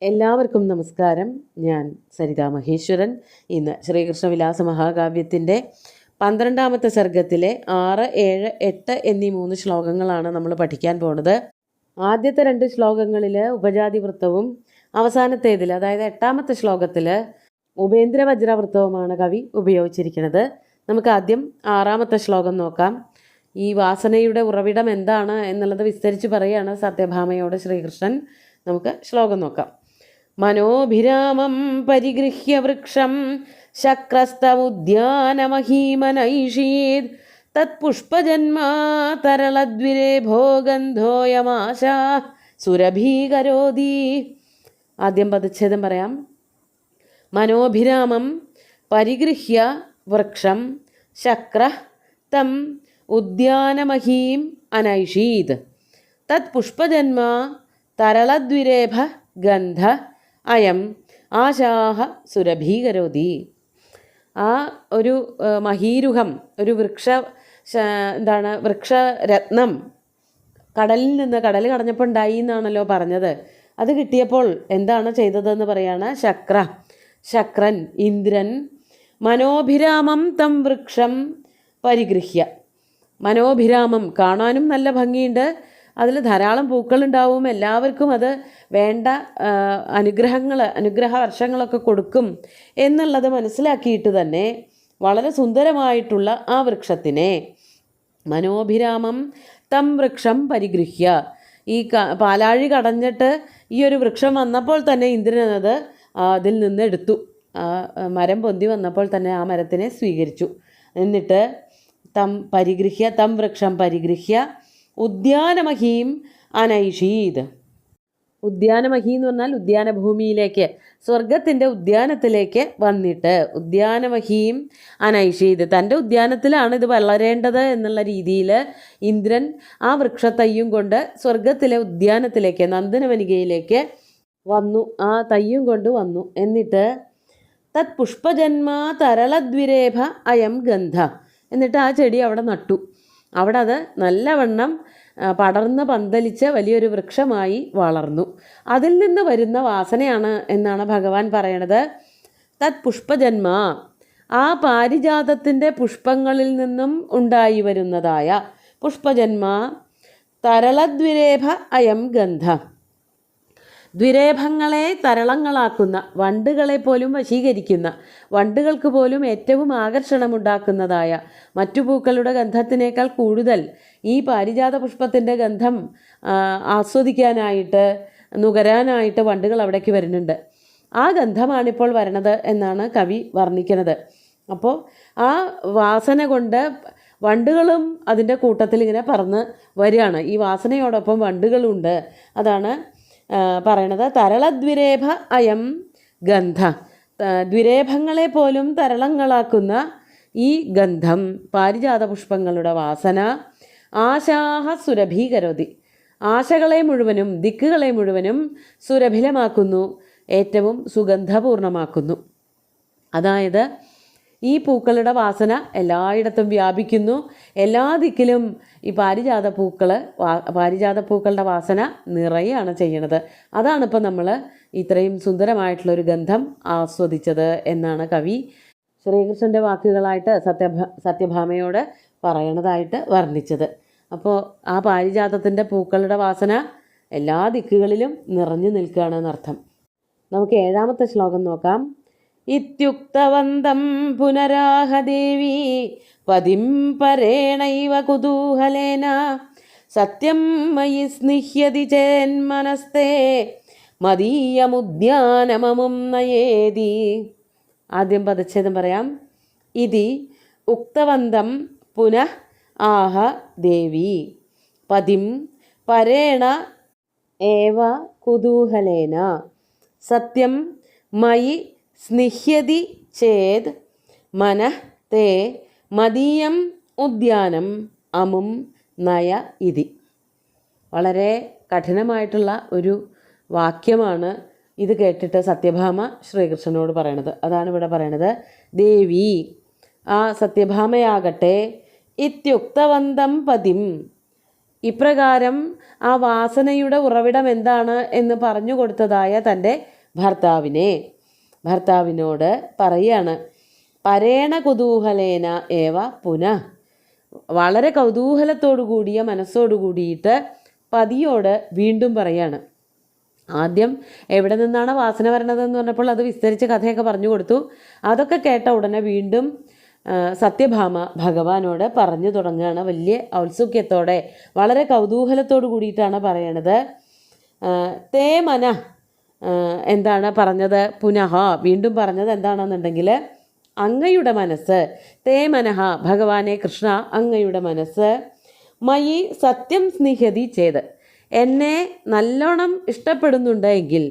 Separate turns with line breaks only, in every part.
എല്ലാവർക്കും നമസ്കാരം. ഞാൻ സരിതാ മഹേശ്വരൻ. ഇന്ന് ശ്രീകൃഷ്ണവിലാസ മഹാകാവ്യത്തിൻ്റെ 12ാമത്തെ സർഗത്തിലെ 6, 7, 8 എന്നീ 3 ശ്ലോകങ്ങളാണ് നമ്മൾ പഠിക്കാൻ പോകുന്നത്. ആദ്യത്തെ 2 ശ്ലോകങ്ങളിൽ ഉപജാതിവൃത്തവും അവസാനത്തേതിൽ അതായത് 8ാമത്തെ ശ്ലോകത്തിൽ ഉപേന്ദ്രവജ്രവൃത്തവുമാണ് കവി ഉപയോഗിച്ചിരിക്കുന്നത്. നമുക്ക് ആദ്യം 6ാമത്തെ ശ്ലോകം നോക്കാം. ഈ വാസനയുടെ ഉറവിടം എന്താണ് എന്നുള്ളത് വിസ്തരിച്ച് പറയുകയാണ് സത്യഭാമയോട് ശ്രീകൃഷ്ണൻ. നമുക്ക് ശ്ലോകം നോക്കാം. മനോഭിരാമം പരിഗൃഹ്യ വൃക്ഷം ശക്രസ്തമുദ്യാനമഹീമനൈഷീത് തത്പുഷ്പജന്മാ തരളദ്വിരേഭോ ഗന്ധോയമാശാ സുരഭീകരോതി. ആദ്യം പദച്ഛേദം പറയാം. മനോഭിരാമം പരിഗൃഹ്യ വൃക്ഷം ശക്ര തം ഉദ്യാനമഹീം അനൈഷീത് തത്പുഷ്പജന്മാ തരളദ്വിരേഭ ഗന്ധ അയം ആശാഹ സുരഭീകരോതി. ആ ഒരു മഹീരുഹം, ഒരു വൃക്ഷരത്നം കടലിൽ നിന്ന്, കടൽ കടഞ്ഞപ്പോൾ ഉണ്ടായി എന്നാണല്ലോ പറഞ്ഞത്. അത് കിട്ടിയപ്പോൾ എന്താണ് ചെയ്തതെന്ന് പറയാണ്. ശക്രൻ ഇന്ദ്രൻ മനോഭിരാമം തം വൃക്ഷം പരിഗൃഹ്യ. മനോഭിരാമം കാണാനും നല്ല ഭംഗിയുണ്ട്, അതിൽ ധാരാളം പൂക്കളുണ്ടാവും, എല്ലാവർക്കും അത് വേണ്ട അനുഗ്രഹ വർഷങ്ങളൊക്കെ കൊടുക്കും എന്നുള്ളത് മനസ്സിലാക്കിയിട്ട് തന്നെ വളരെ സുന്ദരമായിട്ടുള്ള ആ വൃക്ഷത്തിനെ മനോഭിരാമം തം വൃക്ഷം പരിഗൃഹ്യ. ഈ പാലാഴി കടഞ്ഞിട്ട് ഈ ഒരു വൃക്ഷം വന്നപ്പോൾ തന്നെ ഇന്ദ്രനത് അതിൽ നിന്ന് എടുത്തു. ആ മരം പൊന്തി വന്നപ്പോൾ തന്നെ ആ മരത്തിനെ സ്വീകരിച്ചു. എന്നിട്ട് തം വൃക്ഷം പരിഗൃഹ്യ ഉദ്യാനമഹീം അനൈഷീത്. ഉദ്യാനമഹി എന്ന് പറഞ്ഞാൽ ഉദ്യാനഭൂമിയിലേക്ക്, സ്വർഗത്തിൻ്റെ ഉദ്യാനത്തിലേക്ക് വന്നിട്ട് ഉദ്യാനമഹീം അനൈഷീത്, തൻ്റെ ഉദ്യാനത്തിലാണ് ഇത് വളരേണ്ടത് എന്നുള്ള രീതിയിൽ ഇന്ദ്രൻ ആ വൃക്ഷത്തയ്യും കൊണ്ട് സ്വർഗത്തിലെ ഉദ്യാനത്തിലേക്ക്, നന്ദനവനികയിലേക്ക് വന്നു. ആ തയ്യും കൊണ്ട് വന്നു. എന്നിട്ട് തത് പുഷ്പജന്മാ തരളദ്വിരേഭ അയം ഗന്ധ, എന്നിട്ട് ആ ചെടി അവിടെ നട്ടു. അവിടെ അത് നല്ലവണ്ണം പടർന്ന് പന്തലിച്ച് വലിയൊരു വൃക്ഷമായി വളർന്നു. അതിൽ നിന്ന് വരുന്ന വാസനയാണ് എന്നാണ് ഭഗവാൻ പറയണത്. തത് പുഷ്പജന്മ, ആ പാരിജാതത്തിൻ്റെ പുഷ്പങ്ങളിൽ നിന്നും ഉണ്ടായി വരുന്നതായ പുഷ്പജന്മ തരളദ്വിരേഭ അയം ഗന്ധ. ദ്വിരേഭങ്ങളെ തരളങ്ങളാക്കുന്ന, വണ്ടുകളെ പോലും വശീകരിക്കുന്ന, വണ്ടുകൾക്ക് പോലും ഏറ്റവും ആകർഷണമുണ്ടാക്കുന്നതായ മറ്റു പൂക്കളുടെ ഗന്ധത്തിനേക്കാൾ കൂടുതൽ ഈ പാരിജാത പുഷ്പത്തിൻ്റെ ഗന്ധം ആസ്വദിക്കാനായിട്ട്, നുകരാനായിട്ട് വണ്ടുകൾ അവിടേക്ക് വരുന്നുണ്ട്. ആ ഗന്ധമാണിപ്പോൾ വരണത് എന്നാണ് കവി വർണ്ണിക്കുന്നത്. അപ്പോൾ ആ വാസന കൊണ്ട് വണ്ടുകളും അതിൻ്റെ കൂട്ടത്തിൽ ഇങ്ങനെ പറന്ന് വരികയാണ്. ഈ വാസനയോടൊപ്പം വണ്ടുകളുണ്ട്. അതാണ് പറയണത്. തരളദ്വിരേഭ അയം ഗന്ധ, ദ്വിരേഭങ്ങളെ പോലും തരളങ്ങളാക്കുന്ന ഈ ഗന്ധം, പാരിജാത പുഷ്പങ്ങളുടെ വാസന ആശാഹ സുരഭീകരോതി, ആശകളെ മുഴുവനും, ദിക്കുകളെ മുഴുവനും സുരഭിലമാക്കുന്നു, ഏറ്റവും സുഗന്ധപൂർണമാക്കുന്നു. അതായത് ഈ പൂക്കളുടെ വാസന എല്ലായിടത്തും വ്യാപിക്കുന്നു. എല്ലാ ദിക്കിലും ഈ പാരിജാത പൂക്കളുടെ വാസന നിറയാണ് ചെയ്യണത്. അതാണിപ്പോൾ നമ്മൾ ഇത്രയും സുന്ദരമായിട്ടുള്ളൊരു ഗന്ധം ആസ്വദിച്ചത് എന്നാണ് കവി ശ്രീകൃഷ്ണൻ്റെ വാക്കുകളായിട്ട് സത്യഭാമയോട് പറയണതായിട്ട് വർണ്ണിച്ചത്. അപ്പോൾ ആ പാരിജാതത്തിൻ്റെ പൂക്കളുടെ വാസന എല്ലാ ദിക്കുകളിലും നിറഞ്ഞു നിൽക്കുകയാണ് എന്നർത്ഥം. നമുക്ക് 7ാമത്തെ ശ്ലോകം നോക്കാം. ഇത്യുക്തവന്തം പുനരാഹ ദേവി പതിം പരേണൈവ കുതൂഹലേന സത്യം മയി സ്നിഹ്യതി ചേന്മനസ്തേ മദീയമുദ്യാനമമും നയേതി. ആദ്യം പദച്ഛേദം പറയാം. ഇതി ഉക്തവന്തം പുനഃ ആഹ ദേവി പതിം പരേണ ഏവ കുതൂഹലേന സത്യം മയി സ്നിഹ്യതി ചേത് മനഃ തേ മദീയം ഉദ്യാനം അമും നയ ഇതി. വളരെ കഠിനമായിട്ടുള്ള ഒരു വാക്യമാണ് ഇത് കേട്ടിട്ട് സത്യഭാമ ശ്രീകൃഷ്ണനോട് പറയണത്. അതാണ് ഇവിടെ പറയണത്. ദേവി, ആ സത്യഭാമയാകട്ടെ, ഇത്യുക്തവന്തം പതിം, ഇപ്രകാരം ആ വാസനയുടെ ഉറവിടം എന്താണ് എന്ന് പറഞ്ഞു കൊടുത്തതായ തൻ്റെ ഭർത്താവിനോട് പറയാണ്, പരേണ കുതൂഹലേന ഏവ പുനഃ, വളരെ കൗതൂഹലത്തോടു കൂടിയ മനസ്സോടു കൂടിയിട്ട് പതിയോട് വീണ്ടും പറയാണ്. ആദ്യം എവിടെ നിന്നാണ് വാസന വരണതെന്ന് പറഞ്ഞപ്പോൾ അത് വിസ്തരിച്ച് കഥയൊക്കെ പറഞ്ഞു കൊടുത്തു. അതൊക്കെ കേട്ട ഉടനെ വീണ്ടും സത്യഭാമ ഭഗവാനോട് പറഞ്ഞു തുടങ്ങുകയാണ്. വലിയ ഔത്സുക്യത്തോടെ വളരെ കൗതൂഹലത്തോടു കൂടിയിട്ടാണ് പറയണത്. തേ മന എന്താണ് പറഞ്ഞത്, പുനഃ വീണ്ടും പറഞ്ഞത് എന്താണെന്നുണ്ടെങ്കിൽ, അങ്ങയുടെ മനസ്സ്, തേ മനഃ ഭഗവാനെ കൃഷ്ണ അങ്ങയുടെ മനസ്സ്, മയി സത്യം സ്നിഹതി ചെയ്ത്, എന്നെ നല്ലോണം ഇഷ്ടപ്പെടുന്നുണ്ട് എങ്കിൽ,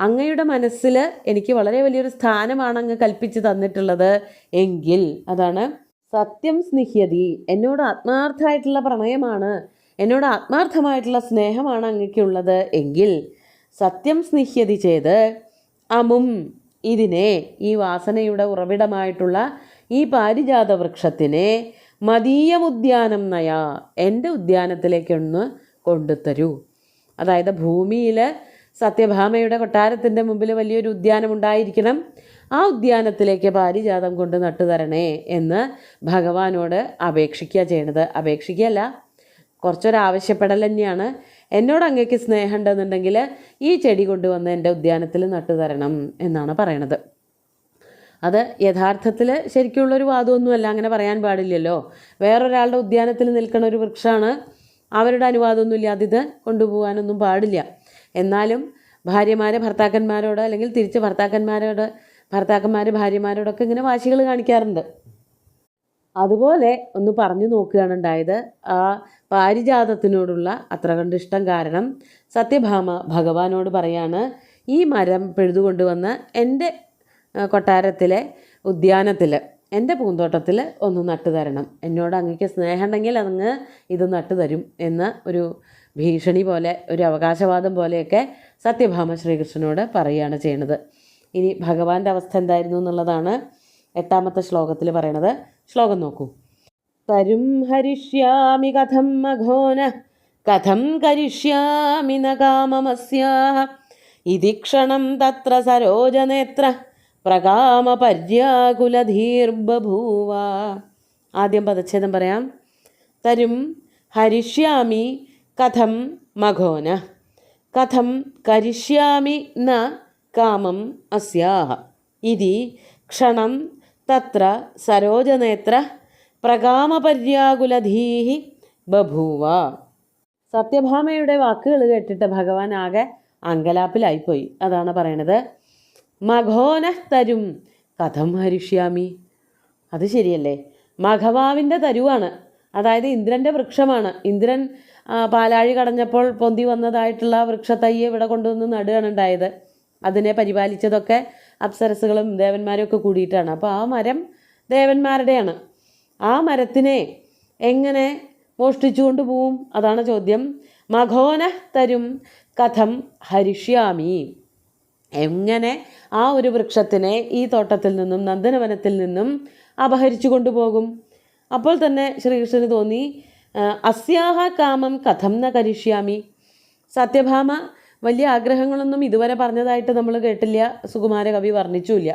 അങ്ങയുടെ മനസ്സിൽ എനിക്ക് വളരെ വലിയൊരു സ്ഥാനമാണ് അങ്ങ് കൽപ്പിച്ച് തന്നിട്ടുള്ളത് എങ്കിൽ, അതാണ് സത്യം സ്നിഹ്യതി, എന്നോട് ആത്മാർത്ഥമായിട്ടുള്ള പ്രണയമാണ്, എന്നോട് ആത്മാർത്ഥമായിട്ടുള്ള സ്നേഹമാണ് അങ്ങയ്ക്കുള്ളത് എങ്കിൽ, സത്യം സ്നിഹ്യതി ചെയ്ത് അമും ഇതിനെ, ഈ വാസനയുടെ ഉറവിടമായിട്ടുള്ള ഈ പാരിജാത വൃക്ഷത്തിനെ മദീയമുദ്യാനം നയാ, എൻ്റെ ഉദ്യാനത്തിലേക്കൊന്ന് കൊണ്ടുതരൂ. അതായത് ഭൂമിയിൽ സത്യഭാമയുടെ കൊട്ടാരത്തിൻ്റെ മുമ്പിൽ വലിയൊരു ഉദ്യാനം ഉണ്ടായിരിക്കണം. ആ ഉദ്യാനത്തിലേക്ക് പാരിജാതം കൊണ്ട് നട്ടുതരണേ എന്ന് ഭഗവാനോട് അപേക്ഷിക്കുക ചെയ്യണത്. അപേക്ഷിക്കുകയല്ല, കുറച്ചൊരാവശ്യപ്പെടൽ തന്നെയാണ്. എന്നോട് അങ്ങേക്ക് സ്നേഹം ഉണ്ടെന്നുണ്ടെങ്കിൽ ഈ ചെടി കൊണ്ടുവന്ന് എൻ്റെ ഉദ്യാനത്തിൽ നട്ടുതരണം എന്നാണ് പറയണത്. അത് യഥാർത്ഥത്തിൽ ശരിക്കുള്ളൊരു വാദമൊന്നുമല്ല, അങ്ങനെ പറയാൻ പാടില്ലല്ലോ. വേറൊരാളുടെ ഉദ്യാനത്തിൽ നിൽക്കുന്ന ഒരു വൃക്ഷമാണ്, അവരുടെ അനുവാദമൊന്നുമില്ലാതെ ഇത് കൊണ്ടുപോകാനൊന്നും പാടില്ല. എന്നാലും ഭാര്യമാരെ ഭർത്താക്കന്മാരോട്, അല്ലെങ്കിൽ തിരിച്ച് ഭർത്താക്കന്മാർ ഭാര്യമാരോടൊക്കെ ഇങ്ങനെ വാശികൾ കാണിക്കാറുണ്ട്. അതുപോലെ ഒന്ന് പറഞ്ഞു നോക്കുകയാണ് ഉണ്ടായത്. ആ പാരിജാതത്തിനോടുള്ള അത്ര കണ്ട് ഇഷ്ടം കാരണം സത്യഭാമ ഭഗവാനോട് പറയാണ്, ഈ മരം പിഴുതുകൊണ്ടുവന്ന് എൻ്റെ കൊട്ടാരത്തിലെ ഉദ്യാനത്തിൽ, എൻ്റെ പൂന്തോട്ടത്തിൽ ഒന്ന് നട്ടുതരണം. എന്നോട് അങ്ങക്ക് സ്നേഹം ഉണ്ടെങ്കിൽ അങ്ങ് ഇത് നട്ടുതരും എന്ന ഒരു ഭീഷണി പോലെ, ഒരു അവകാശവാദം പോലെയൊക്കെ സത്യഭാമ ശ്രീകൃഷ്ണനോട് പറയുകയാണ് ചെയ്യണത്. ഇനി ഭഗവാന്റെ അവസ്ഥ എന്തായിരുന്നു എന്നുള്ളതാണ് 8ാമത്തെ ശ്ലോകത്തിൽ പറയണത്. ശ്ലോകം നോക്കൂ. തരും ഹരിഷ്യാമി കഥം മഘോന കഥം കരിഷ്യാമി ന കാമമസ്യാഹ ഇതി ക്ഷണം തത്ര സരോജനേത്ര പ്രകാമപര്യാകുലധീർബഭൂവ. ആദ്യം പദച്ഛേദം പറയാം. തരും ഹരിഷ്യാമി കഥം മഘോന കഥം കരിഷ്യാമി ന കാമം അസ്യാഹ ഇതി ക്ഷണം തത്ര സരോജനേത്ര പ്രകാമപര്യാകുലധീഹി ബഭൂവ. സത്യഭാമയുടെ വാക്കുകൾ കേട്ടിട്ട് ഭഗവാൻ ആകെ അങ്കലാപ്പിലായിപ്പോയി. അതാണ് പറയണത്. മഘോന തരും കഥം ഹരിഷ്യാമി. അത് ശരിയല്ലേ, മഘവാവിൻ്റെ തരുവാണ്, അതായത് ഇന്ദ്രൻ്റെ വൃക്ഷമാണ്. ഇന്ദ്രൻ പാലാഴി കടഞ്ഞപ്പോൾ പൊന്തി വന്നതായിട്ടുള്ള വൃക്ഷത്തയ്യെ ഇവിടെ കൊണ്ടുവന്ന് നടുകയാണ് ഉണ്ടായത്. അതിനെ പരിപാലിച്ചതൊക്കെ അപ്സരസുകളും ദേവന്മാരും ഒക്കെ കൂടിയിട്ടാണ്. അപ്പോൾ ആ മരം ദേവന്മാരുടെയാണ്. ആ മരത്തിനെ എങ്ങനെ മോഷ്ടിച്ചുകൊണ്ട് പോവും? അതാണ് ചോദ്യം. മഘോന തരും കഥം ഹരിഷ്യാമി. എങ്ങനെ ആ ഒരു വൃക്ഷത്തിനെ ഈ തോട്ടത്തിൽ നിന്നും, നന്ദനവനത്തിൽ നിന്നും അപഹരിച്ചു കൊണ്ടുപോകും? അപ്പോൾ തന്നെ ശ്രീകൃഷ്ണന് തോന്നി, അസ്യാഹ കാമം കഥം ന കരിഷ്യാമി. സത്യഭാമ വലിയ ആഗ്രഹങ്ങളൊന്നും ഇതുവരെ പറഞ്ഞതായിട്ട് നമ്മൾ കേട്ടില്ല, സുകുമാര കവി വർണ്ണിച്ചുമില്ല.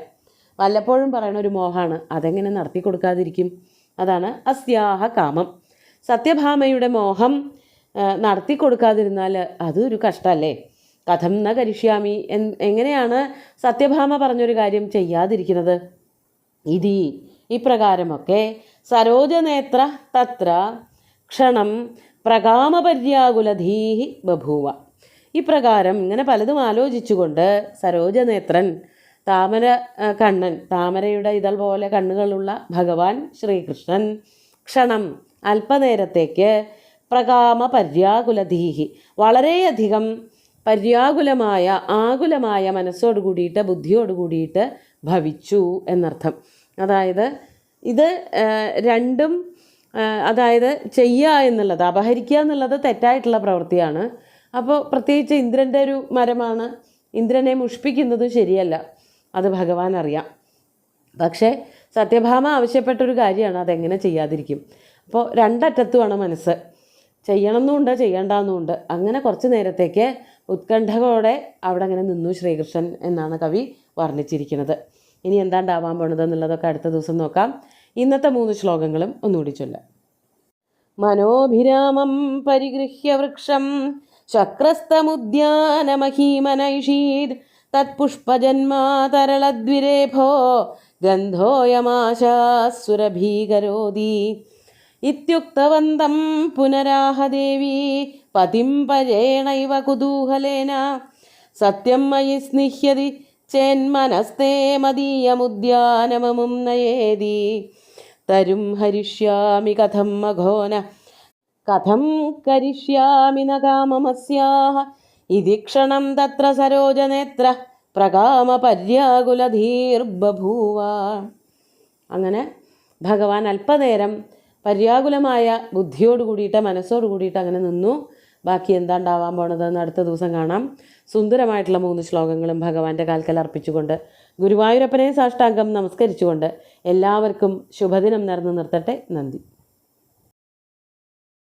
വല്ലപ്പോഴും പറയണ ഒരു മോഹമാണ്, അതെങ്ങനെ നടത്തി കൊടുക്കാതിരിക്കും? അതാണ് അസ്യാഹ കാമം. സത്യഭാമയുടെ മോഹം നടത്തി കൊടുക്കാതിരുന്നാൽ അതൊരു കഷ്ടമല്ലേ? കഥം ന കരിഷ്യാമി, എങ്ങനെയാണ് സത്യഭാമ പറഞ്ഞൊരു കാര്യം ചെയ്യാതിരിക്കുന്നത്? ഇതി, ഇപ്രകാരമൊക്കെ സരോജനേത്ര തത്ര ക്ഷണം പ്രകാമപര്യാകുലധീഹി ബഭൂവ. ഇപ്രകാരം ഇങ്ങനെ പലതും ആലോചിച്ചുകൊണ്ട് സരോജനേത്രൻ, താമര കണ്ണൻ, താമരയുടെ ഇതൾ പോലെ കണ്ണുകളുള്ള ഭഗവാൻ ശ്രീകൃഷ്ണൻ, ക്ഷണം അല്പനേരത്തേക്ക് പ്രകാമപര്യാകുലധീഹി, വളരെയധികം പര്യാകുലമായ ആകുലമായ മനസ്സോട് കൂടിയിട്ട്, ബുദ്ധിയോട് കൂടിയിട്ട് ഭവിച്ചു എന്നർത്ഥം. അതായത് ഇത് രണ്ടും, അതായത് ചെയ്യുക എന്നുള്ളത്, അപഹരിക്കുക എന്നുള്ളത് തെറ്റായിട്ടുള്ള പ്രവൃത്തിയാണ്. അപ്പോൾ പ്രത്യേകിച്ച് ഇന്ദ്രൻ്റെ ഒരു മരമാണ്, ഇന്ദ്രനെ മുഷ്പിക്കുന്നത് ശരിയല്ല, അത് ഭഗവാൻ അറിയാം. പക്ഷേ സത്യഭാമ ആവശ്യപ്പെട്ടൊരു കാര്യമാണ്, അതെങ്ങനെ ചെയ്യാതിരിക്കും? അപ്പോൾ രണ്ടറ്റത്തുമാണ് മനസ്സ്. ചെയ്യണമെന്നുമുണ്ട് ചെയ്യണ്ടെന്നുമുണ്ട്. അങ്ങനെ കുറച്ച് നേരത്തേക്ക് ഉത്കണ്ഠയോടെ അവിടെ അങ്ങനെ നിന്നു ശ്രീകൃഷ്ണൻ എന്നാണ് കവി വർണ്ണിച്ചിരിക്കുന്നത്. ഇനി എന്താണ്ടാവാൻ പോണത് എന്നുള്ളതൊക്കെ അടുത്ത ദിവസം നോക്കാം. ഇന്നത്തെ 3 ശ്ലോകങ്ങളും ഒന്നുകൂടി ചൊല്ലാം. മനോഭിരാമം പരിഗൃഹ്യ വൃക്ഷം ശക്രസ്തമുദ്യാനമഹീമനൈഷീദ് തത്പുഷ്പജന്മാ തരളദ്വിരേഭോ ഗന്ധോയമാശാസുരഭീകരോതി ഇത്യുക്തവന്തം പുനരാഹ ദേവി പതിം പരേണൈവ കുതൂഹലേന സത്യം മയി സ്നിഹ്യതി ചേന്മനസ്തേ മദീയമുദ്യാനമമും നയേതി തരും ഹരിഷ്യാമി കഥം മഘോന കഥം കരിഷ്യാമി ന കാമമസ്യാഹ ഇതി ക്ഷണം തത്ര സരോജനേത്ര പ്രകാമ പര്യാകുലധീർബഭൂവ. അങ്ങനെ ഭഗവാൻ അല്പനേരം പര്യാകുലമായ ബുദ്ധിയോട് കൂടിയിട്ട് മനസ്സോട് കൂടിയിട്ട് അങ്ങനെ നിന്നു. ബാക്കി എന്താണ്ടാവാൻ പോണതെന്ന് അടുത്ത ദിവസം കാണാം. സുന്ദരമായിട്ടുള്ള 3 ശ്ലോകങ്ങളും ഭഗവാന്റെ കാൽക്കൽ അർപ്പിച്ചുകൊണ്ട് ഗുരുവായൂരപ്പനെ സാഷ്ടാംഗം നമസ്കരിച്ചുകൊണ്ട് എല്ലാവർക്കും ശുഭദിനം നേർന്നു നിർത്തട്ടെ. നന്ദി.